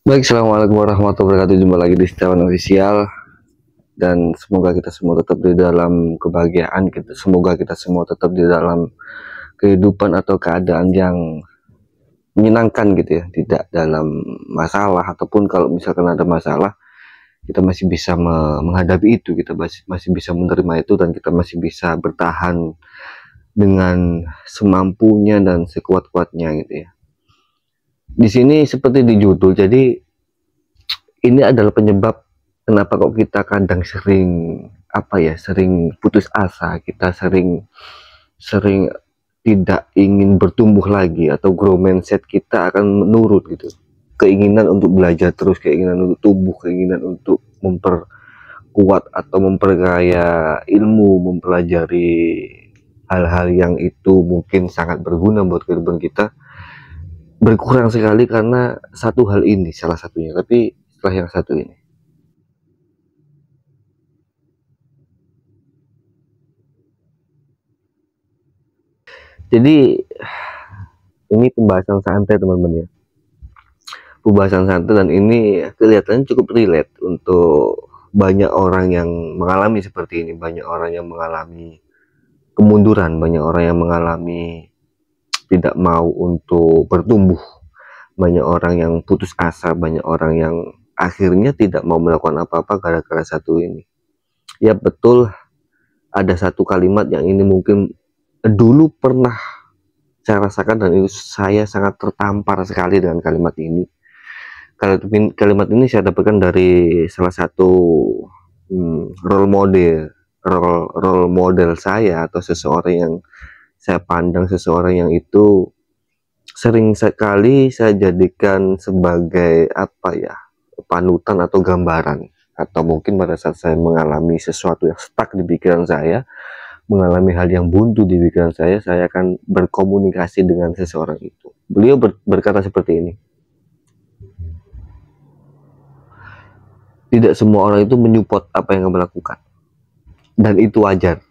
Baik, assalamualaikum warahmatullahi wabarakatuh. Jumpa lagi di Setiawan Official, dan semoga kita semua tetap di dalam kebahagiaan. Semoga kita semua tetap di dalam kehidupan atau keadaan yang menyenangkan gitu ya, tidak dalam masalah, ataupun kalau misalkan ada masalah kita masih bisa menghadapi itu, kita masih bisa menerima itu, dan kita masih bisa bertahan dengan semampunya dan sekuat-kuatnya gitu ya. Di sini seperti di judul, jadi ini adalah penyebab kenapa kok kita kadang sering sering putus asa, kita sering sering tidak ingin bertumbuh lagi, atau grow mindset kita akan menurun gitu. Keinginan untuk belajar terus, keinginan untuk tumbuh, keinginan untuk memperkuat atau memperkaya ilmu, mempelajari hal-hal yang itu mungkin sangat berguna buat kehidupan kita, berkurang sekali karena satu hal ini salah satunya. Tapi setelah yang satu ini, jadi ini pembahasan santai teman-teman ya, pembahasan santai, dan ini kelihatannya cukup relate untuk banyak orang yang mengalami seperti ini. Banyak orang yang mengalami kemunduran, banyak orang yang mengalami tidak mau untuk bertumbuh, banyak orang yang putus asa, banyak orang yang akhirnya tidak mau melakukan apa-apa gara-gara satu ini. Ya betul, ada satu kalimat yang ini mungkin dulu pernah saya rasakan, dan itu saya sangat tertampar sekali dengan kalimat ini. Kalimat ini saya dapatkan dari salah satu role model saya, atau seseorang yang saya pandang, seseorang yang itu sering sekali saya jadikan sebagai panutan atau gambaran. Atau mungkin pada saat saya mengalami sesuatu yang stuck di pikiran saya, mengalami hal yang buntu di pikiran saya akan berkomunikasi dengan seseorang itu. Beliau berkata seperti ini: tidak semua orang itu menyupport apa yang kamu lakukan, dan itu wajar.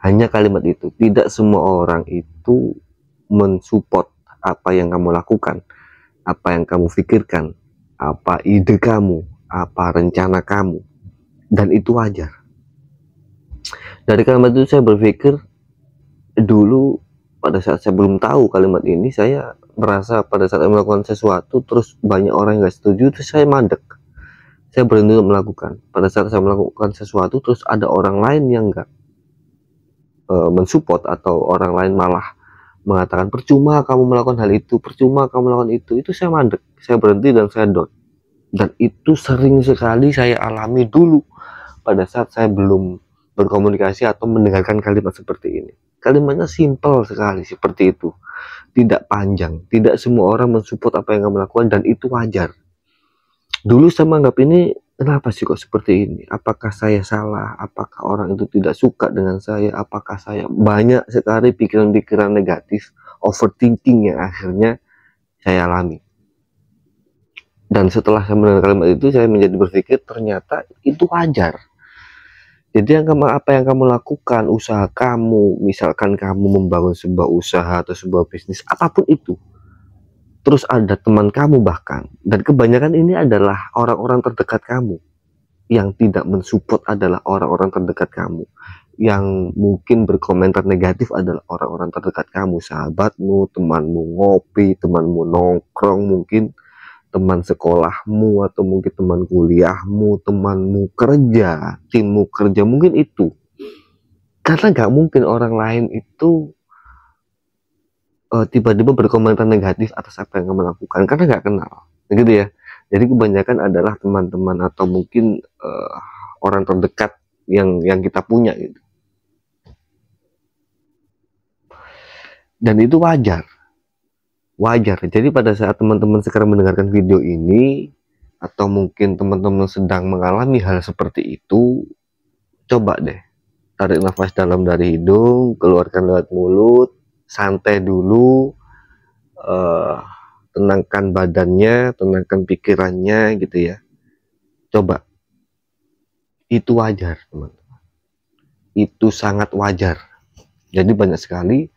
Hanya kalimat itu, tidak semua orang itu mensupport apa yang kamu lakukan, apa yang kamu pikirkan, apa ide kamu, apa rencana kamu, dan itu wajar. Dari kalimat itu saya berpikir, dulu pada saat saya belum tahu kalimat ini, saya merasa pada saat saya melakukan sesuatu terus banyak orang yang gak setuju, terus saya mandek, saya berhenti untuk melakukan. Pada saat saya melakukan sesuatu terus ada orang lain yang gak mensupport, atau orang lain malah mengatakan percuma kamu melakukan hal itu, percuma kamu melakukan itu saya mandek, saya berhenti, dan saya down. Dan itu sering sekali saya alami dulu pada saat saya belum berkomunikasi atau mendengarkan kalimat seperti ini. Kalimatnya simpel sekali seperti itu, tidak panjang. Tidak semua orang mensupport apa yang kamu lakukan, dan itu wajar. Dulu saya menganggap ini, kenapa sih kok seperti ini? Apakah saya salah? Apakah orang itu tidak suka dengan saya? Apakah saya banyak sekali pikiran-pikiran negatif, overthinking yang akhirnya saya alami. Dan setelah saya mendengar kalimat itu, saya menjadi berpikir ternyata itu wajar. Jadi apa yang kamu lakukan, usaha kamu, misalkan kamu membangun sebuah usaha atau sebuah bisnis, apapun itu, terus ada teman kamu bahkan, dan kebanyakan ini adalah orang-orang terdekat kamu. Yang tidak mensupport adalah orang-orang terdekat kamu. Yang mungkin berkomentar negatif adalah orang-orang terdekat kamu, sahabatmu, temanmu ngopi, temanmu nongkrong, mungkin teman sekolahmu, atau mungkin teman kuliahmu, temanmu kerja, timmu kerja, mungkin itu. Karena nggak mungkin orang lain itu tiba-tiba berkomentar negatif atas apa yang kamu lakukan, karena nggak kenal, gitu ya. Jadi kebanyakan adalah teman-teman atau mungkin orang terdekat yang kita punya gitu. Dan itu wajar, wajar. Jadi pada saat teman-teman sekarang mendengarkan video ini, atau mungkin teman-teman sedang mengalami hal seperti itu, coba deh tarik nafas dalam dari hidung, keluarkan lewat mulut, santai dulu, tenangkan badannya, tenangkan pikirannya gitu ya. Coba, itu wajar teman-teman, itu sangat wajar. Jadi banyak sekali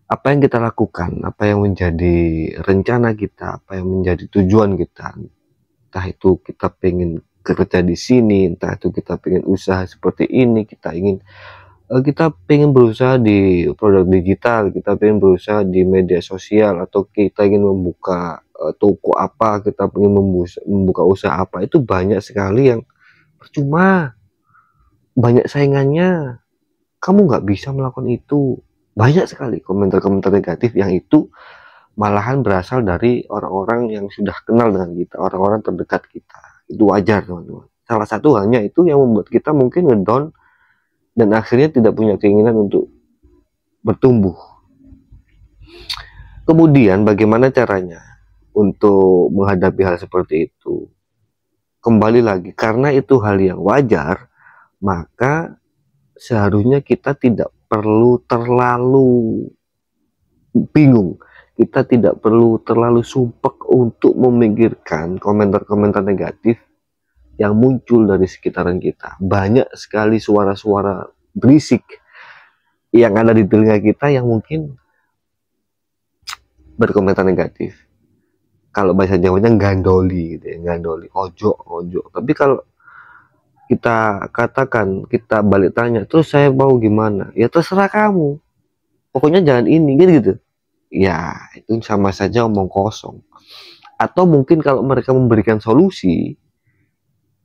apa yang kita lakukan, apa yang menjadi rencana kita, apa yang menjadi tujuan kita, entah itu kita pengen kerja di sini, entah itu kita pengen usaha seperti ini, kita pengen berusaha di produk digital, kita pengen berusaha di media sosial, atau kita ingin membuka toko apa, kita pengen membuka usaha apa, itu banyak sekali yang percuma, banyak saingannya, kamu nggak bisa melakukan itu. Banyak sekali komentar-komentar negatif yang itu malahan berasal dari orang-orang yang sudah kenal dengan kita, orang-orang terdekat kita. Itu wajar, teman-teman. Salah satu halnya itu yang membuat kita mungkin ngedown dan akhirnya tidak punya keinginan untuk bertumbuh. Kemudian bagaimana caranya untuk menghadapi hal seperti itu? Kembali lagi, karena itu hal yang wajar, maka seharusnya kita tidak perlu terlalu bingung, kita tidak perlu terlalu sumpek untuk memikirkan komentar-komentar negatif yang muncul dari sekitaran kita. Banyak sekali suara-suara berisik yang ada di telinga kita yang mungkin berkomentar negatif. Kalau bahasa Jawanya gandoli gitu ya, gandoli, ojo. Tapi kalau kita katakan, kita balik tanya, terus saya mau gimana? Ya terserah kamu, pokoknya jangan ini, gitu. Ya itu sama saja omong kosong. Atau mungkin kalau mereka memberikan solusi,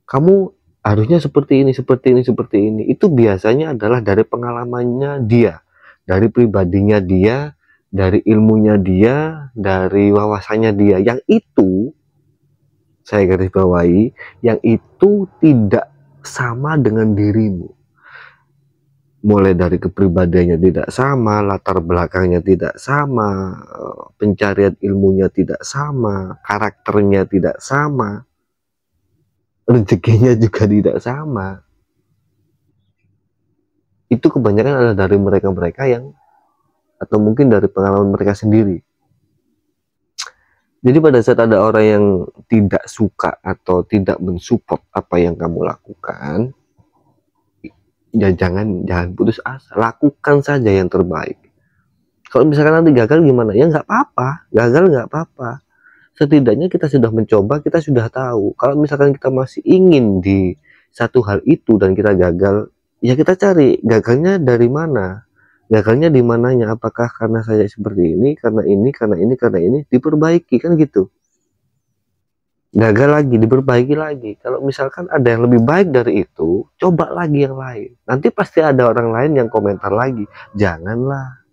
kamu harusnya seperti ini, seperti ini, itu biasanya adalah dari pengalamannya dia, dari pribadinya dia, dari ilmunya dia, dari wawasannya dia, yang itu saya garis bawahi, yang itu tidak sama dengan dirimu. Mulai dari kepribadiannya tidak sama, latar belakangnya tidak sama, pencarian ilmunya tidak sama, karakternya tidak sama, rezekinya juga tidak sama. Itu kebanyakan adalah dari mereka-mereka yang, atau mungkin dari pengalaman mereka sendiri. Jadi pada saat ada orang yang tidak suka atau tidak mensupport apa yang kamu lakukan, ya jangan putus asa, lakukan saja yang terbaik. Kalau misalkan nanti gagal gimana? Ya nggak apa-apa, gagal nggak apa-apa. Setidaknya kita sudah mencoba, kita sudah tahu. Kalau misalkan kita masih ingin di satu hal itu dan kita gagal, ya kita cari gagalnya dari mana, gagalnya di mananya. Apakah karena saya seperti ini, karena ini, diperbaiki, kan gitu. Gagal lagi, diperbaiki lagi. Kalau misalkan ada yang lebih baik dari itu, coba lagi yang lain. Nanti pasti ada orang lain yang komentar lagi, janganlah.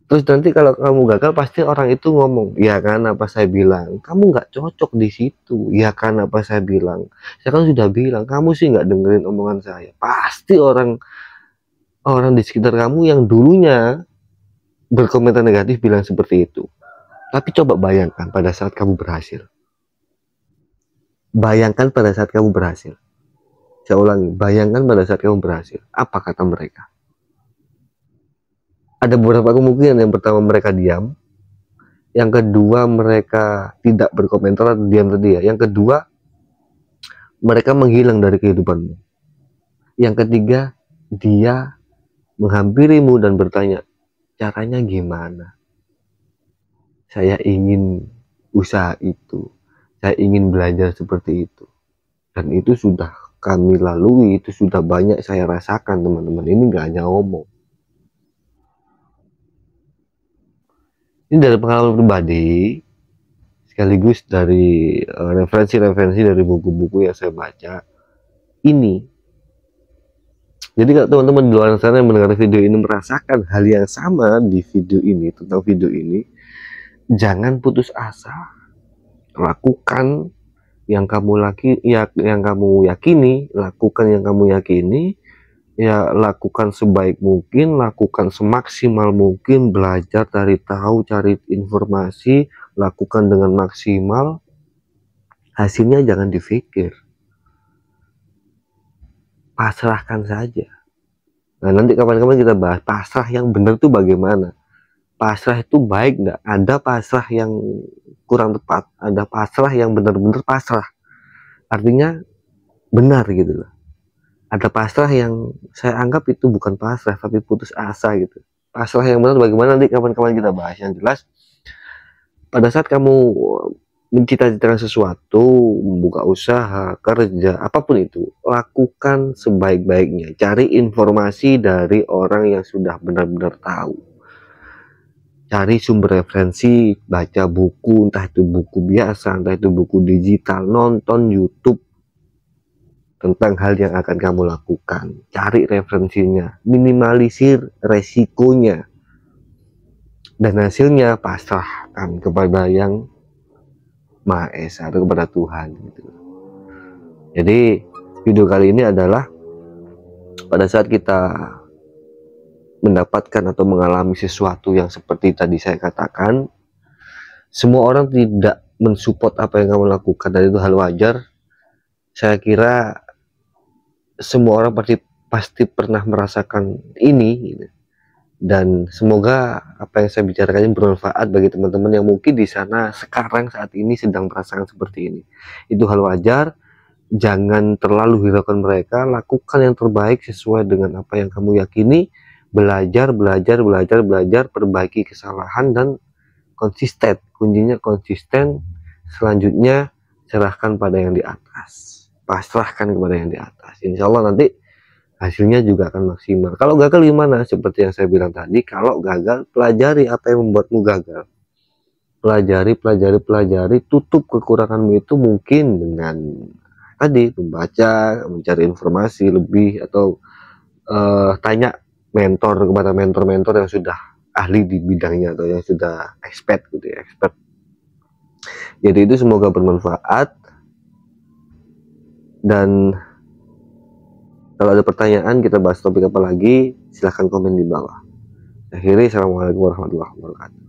Terus nanti kalau kamu gagal, pasti orang itu ngomong, ya kan apa saya bilang, kamu nggak cocok di situ. Ya kan apa saya bilang, saya kan sudah bilang, kamu sih nggak dengerin omongan saya. Pasti orang di sekitar kamu yang dulunya berkomentar negatif bilang seperti itu. Tapi coba bayangkan pada saat kamu berhasil. Bayangkan pada saat kamu berhasil. Saya ulangi, bayangkan pada saat kamu berhasil. Apa kata mereka? Ada beberapa kemungkinan. Yang pertama mereka diam, yang kedua mereka tidak berkomentar atau diam tadi ya, yang kedua mereka menghilang dari kehidupanmu, yang ketiga dia menghampirimu dan bertanya, caranya gimana? Saya ingin usaha itu, saya ingin belajar seperti itu, dan itu sudah kami lalui, itu sudah banyak saya rasakan, teman-teman. Ini nggak hanya ngomong. Ini dari pengalaman pribadi, sekaligus dari referensi-referensi dari buku-buku yang saya baca. Ini, jadi kalau teman-teman di luar sana yang mendengar video ini merasakan hal yang sama di video ini, tentang video ini, jangan putus asa. Lakukan yang kamu yakini, lakukan yang kamu yakini. Ya lakukan sebaik mungkin, lakukan semaksimal mungkin, belajar, cari tahu, cari informasi, lakukan dengan maksimal. Hasilnya jangan dipikir, pasrahkan saja. Nah nanti kapan-kapan kita bahas pasrah yang benar tuh bagaimana. Pasrah itu baik enggak? Ada pasrah yang kurang tepat, ada pasrah yang benar-benar pasrah, artinya benar gitu loh. Ada pasrah yang saya anggap itu bukan pasrah tapi putus asa gitu. Pasrah yang benar bagaimana nanti kapan-kapan kita bahas. Yang jelas pada saat kamu mencita-citakan sesuatu, membuka usaha, kerja, apapun itu, lakukan sebaik-baiknya. Cari informasi dari orang yang sudah benar-benar tahu. Cari sumber referensi, baca buku, entah itu buku biasa, entah itu buku digital, nonton YouTube tentang hal yang akan kamu lakukan. Cari referensinya, minimalisir resikonya, dan hasilnya pasrahkan kepada yang Maha Esa atau kepada Tuhan gitu. Jadi video kali ini adalah pada saat kita mendapatkan atau mengalami sesuatu yang seperti tadi saya katakan, semua orang tidak mensupport apa yang kamu lakukan dan itu hal wajar. Saya kira semua orang pasti pernah merasakan ini gitu. Dan semoga apa yang saya bicarakan ini bermanfaat bagi teman-teman yang mungkin di sana sekarang saat ini sedang merasakan seperti ini. Itu hal wajar. Jangan terlalu hiraukan mereka, lakukan yang terbaik sesuai dengan apa yang kamu yakini. Belajar, perbaiki kesalahan dan konsisten. Kuncinya konsisten. Selanjutnya serahkan pada yang di atas, pasrahkan kepada yang di atas. Insya Allah nanti hasilnya juga akan maksimal. Kalau gagal gimana? Seperti yang saya bilang tadi, kalau gagal pelajari apa yang membuatmu gagal. Pelajari, tutup kekuranganmu itu mungkin dengan tadi membaca, mencari informasi lebih, atau tanya kepada mentor-mentor yang sudah ahli di bidangnya atau yang sudah expert gitu ya, expert. Jadi itu semoga bermanfaat, dan kalau ada pertanyaan kita bahas topik apa lagi silahkan komen di bawah. Akhirnya assalamualaikum warahmatullahi wabarakatuh.